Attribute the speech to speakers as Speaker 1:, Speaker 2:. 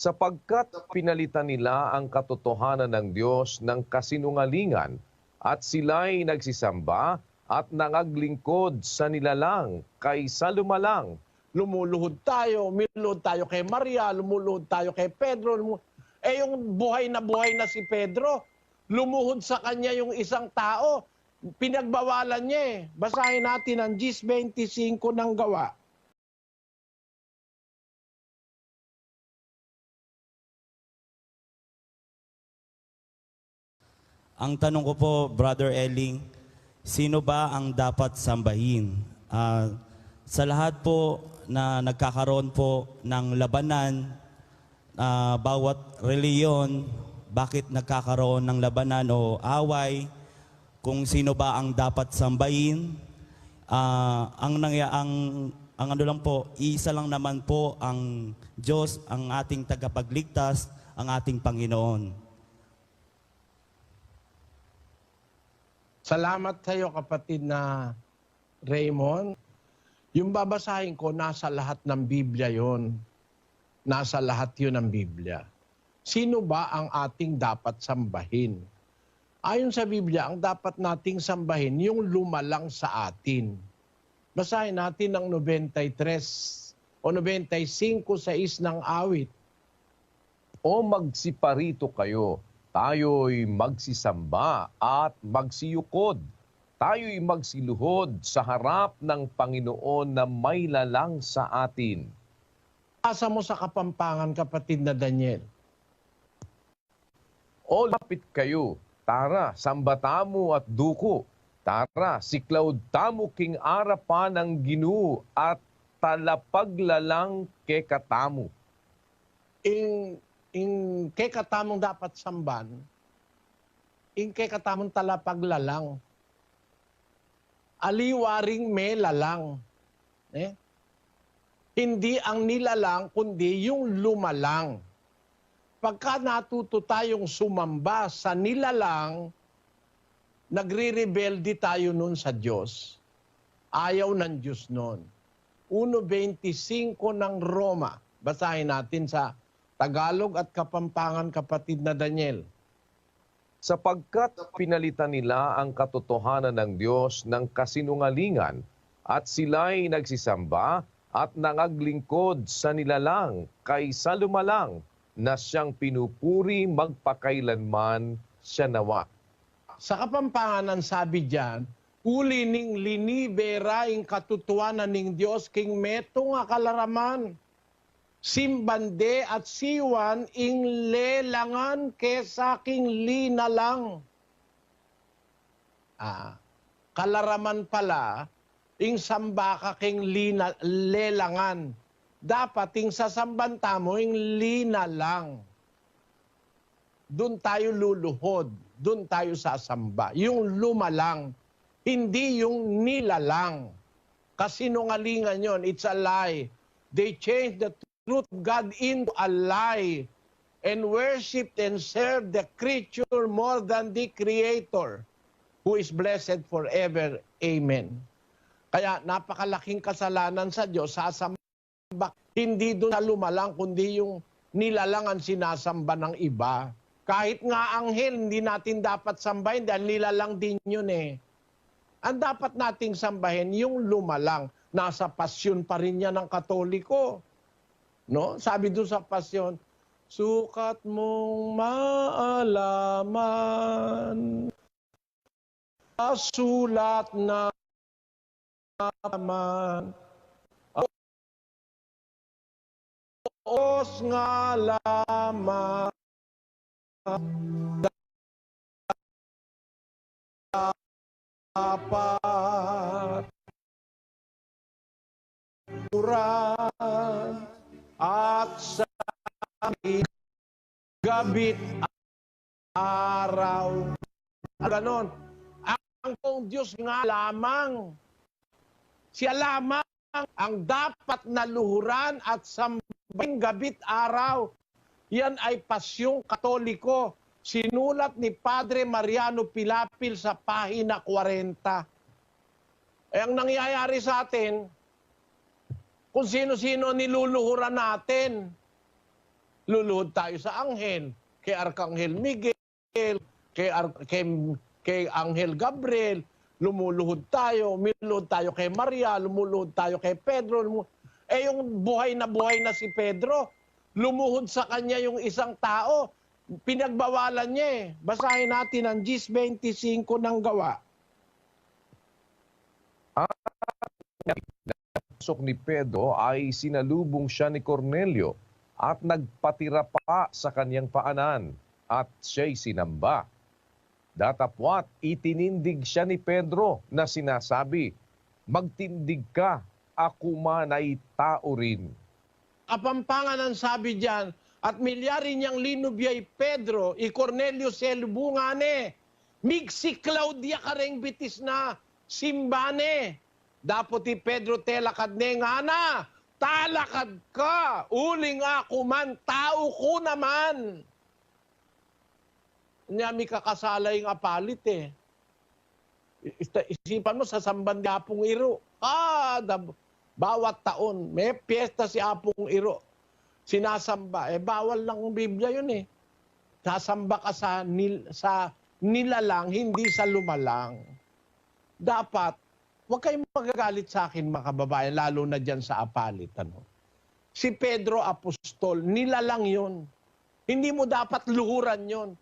Speaker 1: sapagkat pinalitan nila ang katotohanan ng Diyos ng kasinungalingan at sila'y nagsisamba at nangaglingkod sa nilalang kaysa lumalang.
Speaker 2: Lumuluhod tayo, lumuluhod tayo kay Maria, lumuluhod tayo kay Pedro. Yung buhay na si Pedro, lumuhod sa kanya yung isang tao, pinagbawalan niya eh. Basahin natin ang 10:25 ng Gawa.
Speaker 3: Ang tanong ko po, Brother Elling, sino ba ang dapat sambahin? Sa lahat po na nagkakaroon po ng labanan, bawat reliyon, bakit nagkakaroon ng labanan o away, kung sino ba ang dapat sambahin? Ang ano lang po, isa lang naman po ang Diyos, ang ating tagapagligtas, ang ating Panginoon.
Speaker 2: Salamat sa iyo, kapatid na Raymond. Yung babasahin ko, nasa lahat ng Biblia yon. Nasa lahat yun ng Biblia. Sino ba ang ating dapat sambahin? Ayon sa Biblia, ang dapat nating sambahin, yung lumalang sa atin. Basahin natin ang 93 o 95:6 ng awit.
Speaker 1: O magsiparito kayo, tayo'y magsisamba at magsiyukod. Tayo'y magsiluhod sa harap ng Panginoon na may lalang sa atin.
Speaker 2: Asa mo sa Kapampangan, kapatid na Daniel.
Speaker 1: O lapit kayo, tara, sambatamo at duko. Tara, siklawd tamo king arapan ng Ginoo at talapaglalang kekatamo.
Speaker 2: In kay katamong dapat samban, in kay katamong talapaglalang. Aliwaring may lalang. Hindi ang nilalang, kundi yung lumalang. Pagka natuto tayong sumamba sa nilalang, nagre-rebelde tayo nun sa Diyos. Ayaw ng Diyos nun. 1:25 ng Roma. Basahin natin sa Tagalog at Kapampangan, kapatid na Daniel.
Speaker 1: Sapagkat pinalitan nila ang katotohanan ng Diyos ng kasinungalingan at sila'y nagsisamba at nangaglingkod sa nilalang kaysa lumalang na siyang pinupuri magpakailanman siya nawa.
Speaker 2: Sa Kapampangan, ang sabi diyan, uli ning linibera ing katutuanan ning Diyos king meto nga kalaraman. Simbande at siwan ing lelangan kesa king linalang. Kalaraman pala, ing samba ka king lelangan. Dapat ing sasambanta mo ing linalang. Doon tayo luluhod, doon tayo sasamba. Yung lumalang, hindi yung nilalang. Kasinungalingan yon, it's a lie. They changed the truth of God into a lie and worshiped and served the creature more than the Creator, who is blessed forever. Amen. Kaya napakalaking kasalanan sa Diyos, sasamba, hindi doon sa lumalang, kundi yung nilalang ang sinasamba ng iba. Kahit nga anghel, hindi natin dapat sambahin dahil nilalang din yun eh. Ang dapat nating sambahin, yung lumalang. Nasa pasyon pa rin yan ng Katoliko. No? Sabi doon sa pasyon, sukat mong maalaman, sulat na naman, Diyos nga lamang, dapat Quran at sa gabit araw. Ganon. Ang Diyos nga lamang. Siya lamang ang dapat naluhuran at sambahin gabit araw. Yan ay pasyong Katoliko. Sinulat ni Padre Mariano Pilapil sa pahina 40. Ang nangyayari sa atin, kung sino-sino niluluhuran natin. Luluhod tayo sa anghel, kay Arkanghel Miguel, kay Anghel Gabriel, lumuluhod tayo kay Maria, lumuluhod tayo kay Pedro. Yung buhay na si Pedro, lumuhod sa kanya yung isang tao, pinagbawalan niya eh. Basahin natin ang 10:25 ng Gawa.
Speaker 1: Pasok ni Pedro ay sinalubong siya ni Cornelio at nagpatira pa sa kanyang paanan at siya'y sinamba. Datapwat, itinindig siya ni Pedro na sinasabi, "Magtindig ka, ako man ay tao rin."
Speaker 2: Kapampangan ang sabi diyan, at milyari niyang linubyay Pedro, i Cornelio selbungane, migsi Claudia kareng bitis na, simbane. Dapat ti Pedro telakad ne nga na, talakad ka, uling ako man, tao ko naman. Niya may kakasala yung apalit eh. Isipan mo sa samban ni Apong Iro. Bawat taon, may piyesta si Apong Iro. Sinasamba. Bawal ng Biblia yun eh. Sasamba ka sa nilalang, hindi sa lumalang. Dapat, huwag kayong magagalit sa akin mga kababayan, lalo na dyan sa apalit. Si Pedro Apostol, nilalang yun. Hindi mo dapat luhuran yun.